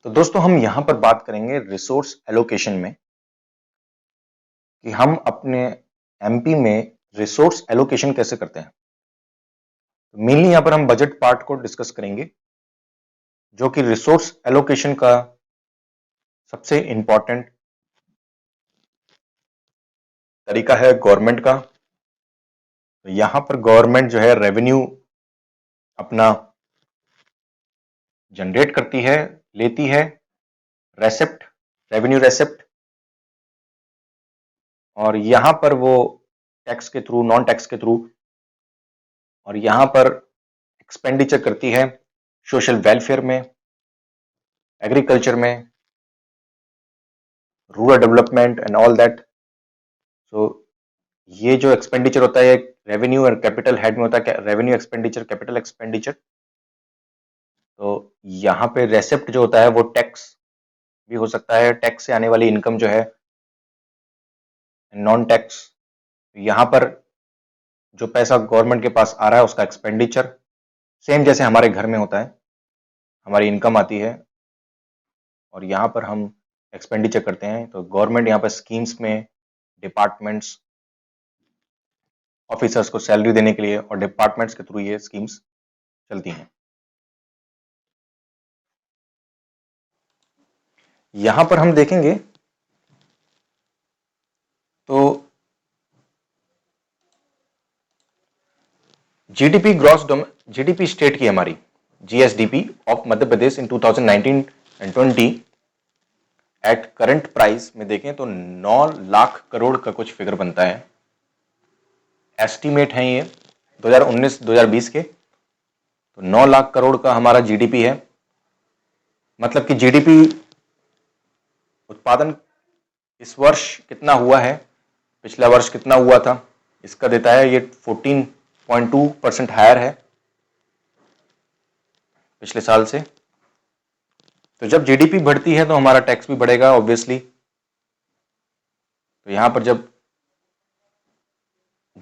तो दोस्तों हम यहां पर बात करेंगे रिसोर्स एलोकेशन में कि हम अपने एमपी में रिसोर्स एलोकेशन कैसे करते हैं। तो मेनली यहां पर हम बजट पार्ट को डिस्कस करेंगे, जो कि रिसोर्स एलोकेशन का सबसे इंपॉर्टेंट तरीका है गवर्नमेंट का। तो यहां पर गवर्नमेंट जो है रेवेन्यू अपना जनरेट करती है, लेती है रेसिप्ट, रेवेन्यू रेसिप्ट, और यहां पर वो टैक्स के थ्रू, नॉन टैक्स के थ्रू, और यहां पर एक्सपेंडिचर करती है सोशल वेलफेयर में, एग्रीकल्चर में, rural development and all that. So ये जो एक्सपेंडिचर होता है रेवेन्यू और कैपिटल हेड में होता है, रेवेन्यू एक्सपेंडिचर, कैपिटल एक्सपेंडिचर। तो यहां पे रेसिप्ट जो होता है वो टैक्स भी हो सकता है, टैक्स से आने वाली इनकम जो है, नॉन टैक्स। यहां पर जो पैसा गवर्नमेंट के पास आ रहा है उसका एक्सपेंडिचर, सेम जैसे हमारे घर में होता है, हमारी इनकम आती है और यहां पर हम एक्सपेंडिचर करते हैं। तो गवर्नमेंट यहां पर स्कीम्स में डिपार्टमेंट्स, ऑफिसर्स को सैलरी देने के लिए, और डिपार्टमेंट्स के थ्रू ये स्कीम्स चलती हैं। यहां पर हम देखेंगे तो जीडीपी ग्रॉस जीडीपी स्टेट की हमारी GSDP of Madhya Pradesh in 2019 and 20 at current price में देखें तो 9 लाख करोड़ का कुछ फिगर बनता है। एस्टीमेट है ये 2019-2020 के। तो 9 लाख करोड़ का हमारा जीडीपी है। मतलब कि जीडीपी उत्पादन इस वर्ष कितना हुआ है, पिछला वर्ष कितना हुआ था, इसका देता है। ये 14.2% हायर है पिछले साल से। तो जब जीडीपी बढ़ती है तो हमारा टैक्स भी बढ़ेगा ऑब्वियसली। तो यहां पर जब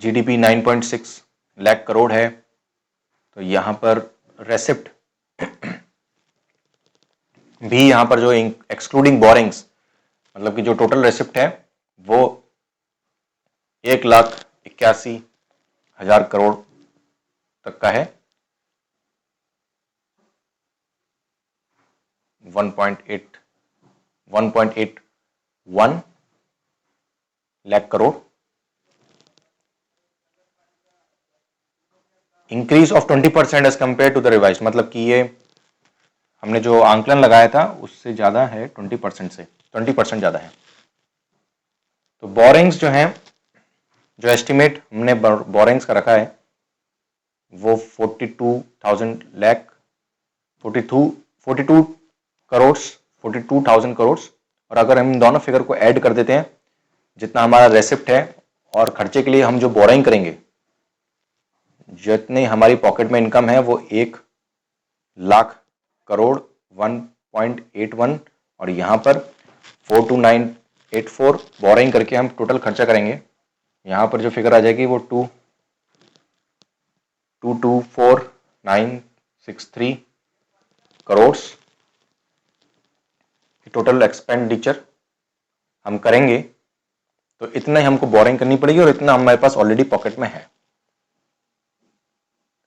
जीडीपी 9.6 लाख करोड़ है तो यहां पर रेसिप्ट भी, यहां पर जो एक्सक्लूडिंग बोरिंग्स, मतलब कि जो टोटल रेसिप्ट है वो 1,81,000 करोड़ तक का है। 1.81 lakh crore, increase of 20% as compare to the revise. मतलब कि ये हमने जो आंकलन लगाया था उससे ज्यादा है, 20% से 20% ज्यादा है। तो बोरिंग्स जो है, जो एस्टिमेट हमने बोरिंग्स का रखा है वो 42 करोड़। और अगर हम दोनों फिगर को ऐड कर देते हैं, जितना हमारा रेसिप्ट है और खर्चे के लिए हम जो बोरिंग करेंगे, जितनी हमारी पॉकेट में इनकम है वो 1 लाख करोड़ 1.81, और यहां पर 42984 बोरिंग करके हम टोटल खर्चा करेंगे। यहां पर जो फिगर आ जाएगी वो 224,963 करोड़ टोटल एक्सपेंडिचर हम करेंगे। तो इतना ही हमको बोरिंग करनी पड़ेगी और इतना हमारे पास ऑलरेडी पॉकेट में है।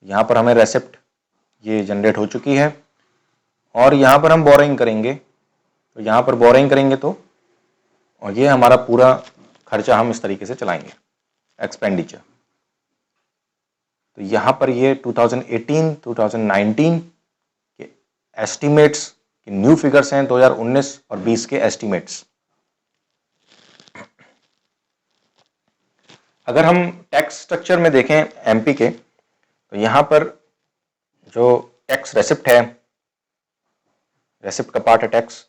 यहां पर हमें रेसिप्ट ये जनरेट हो चुकी है और यहां पर हम बोरिंग करेंगे। तो यहां पर बोरिंग करेंगे तो, और ये हमारा पूरा खर्चा हम इस तरीके से चलाएंगे, एक्सपेंडिचर। तो यहां पर ये 2018-2019 के एस्टिमेट्स के न्यू फिगर्स हैं, 2019 और 20 के एस्टिमेट्स। अगर हम टैक्स स्ट्रक्चर में देखें एमपी के, तो यहां पर जो टैक्स रेसिप्ट है, रेसिप्ट का पार्ट है टैक्स,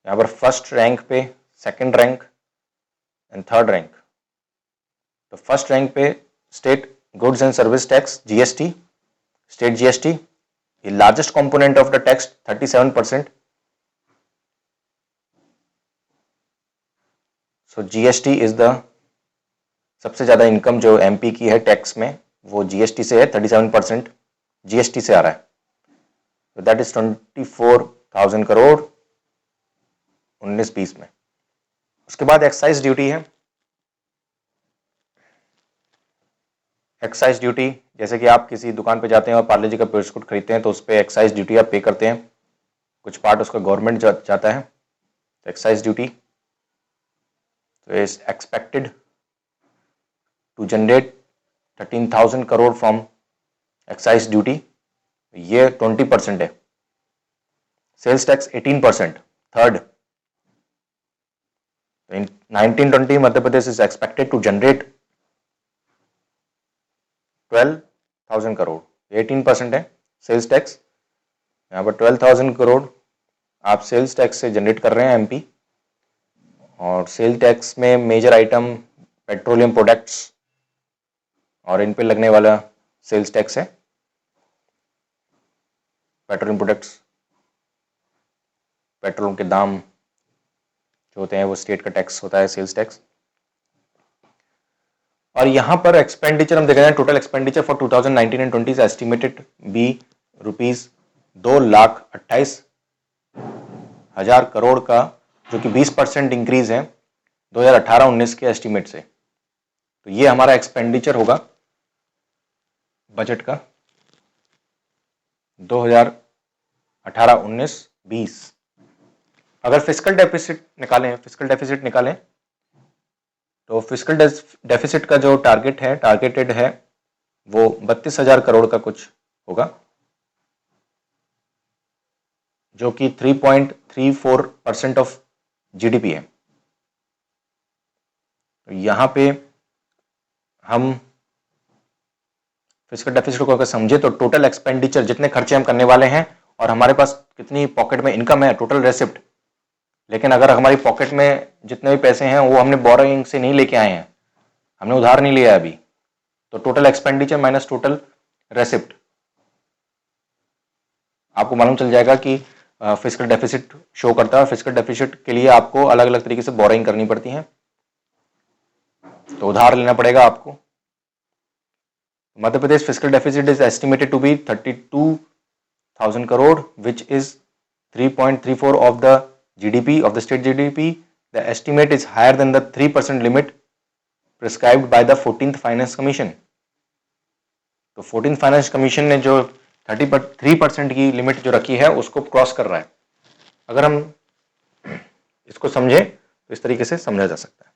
यहां पर फर्स्ट रैंक पे, second rank and third rank. तो फर्स्ट रैंक पे state goods and service tax, GST, state GST, ये largest component of the tax 37%। So GST is the सबसे ज्यादा इनकम जो एमपी की है टैक्स में, वो जीएसटी से है। 37% जीएसटी से आ रहा है। दैट इज 1000 करोड़ 19-20 में। उसके बाद एक्साइज ड्यूटी है। एक्साइज ड्यूटी, जैसे कि आप किसी दुकान पे जाते हैं और पार्ले जी का बिस्कुट खरीदते हैं तो उस पर एक्साइज ड्यूटी आप पे करते हैं, कुछ पार्ट उसका गवर्नमेंट जाता है। तो एक्साइज ड्यूटी तो is expected to generate 13,000 crore from excise duty, ये 20% है। Sales tax 18%, third. In 1920 Madhya Pradesh is expected to generate 12,000 crore, 18% है सेल्स टैक्स। यहाँ पर 12,000 करोड़ आप सेल्स टैक्स से जनरेट कर रहे हैं एमपी। और सेल टैक्स में मेजर आइटम पेट्रोलियम प्रोडक्ट्स और इन पे लगने वाला सेल्स टैक्स है। पेट्रोलियम प्रोडक्ट्स, पेट्रोल के दाम जो होते हैं वो स्टेट का टैक्स होता है, सेल्स टैक्स। और यहां पर एक्सपेंडिचर हम देख रहे हैं, total expenditure for 2019 and 20 estimated be ₹2,28,000 crore का, जो कि 20% इंक्रीज है 2018-19 के एस्टिमेट से। तो ये हमारा एक्सपेंडिचर होगा बजट का 2018-19-20। अगर फिस्कल डेफिसिट निकालें तो फिस्कल डेफिसिट का जो टारगेटेड है वो 32,000 करोड़ का कुछ होगा, जो कि 3.34% ऑफ जीडीपी है। तो यहां पे हम फिस्कल डेफिसिट को अगर समझे तो टोटल एक्सपेंडिचर, जितने खर्चे हम करने वाले हैं और हमारे पास कितनी पॉकेट में इनकम है, टोटल रेसिप्ट। लेकिन अगर हमारी पॉकेट में जितने भी पैसे हैं वो हमने बोरोइंग से नहीं लेके आए हैं, हमने उधार नहीं लिया अभी, तो total expenditure minus total receipt, आपको मालूम चल जाएगा कि फिस्कल डेफिसिट शो करता है। फिस्कल डेफिसिट के लिए आपको अलग अलग तरीके से बोरोइंग करनी पड़ती है, तो उधार लेना पड़ेगा आपको। मध्य प्रदेश fiscal deficit is estimated to be 32,000 crore, which is 3.34 of the GDP of the state GDP. The estimate is higher than the 3% limit prescribed by the 14th Finance Commission. तो 14th Finance Commission ने जो 3% की limit जो रखी है उसको cross कर रहा है। अगर हम इसको समझें तो इस तरीके से समझा जा सकता है।